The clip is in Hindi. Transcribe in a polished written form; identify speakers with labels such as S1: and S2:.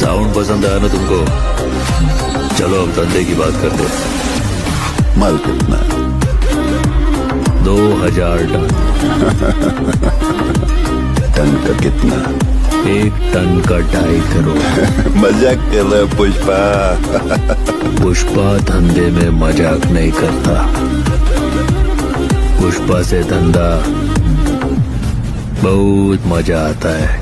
S1: साउंड पसंद आया ना तुमको? चलो अब धंधे की बात करते हैं।
S2: माल कितना?
S1: 2000 टन।
S2: टन का कितना?
S1: 1 टन का 2.5 करोड़।
S2: मजाक कर रहा है पुष्पा।
S1: पुष्पा धंधे में मजाक नहीं करता। पुष्पा से धंधा बहुत मजा आता है।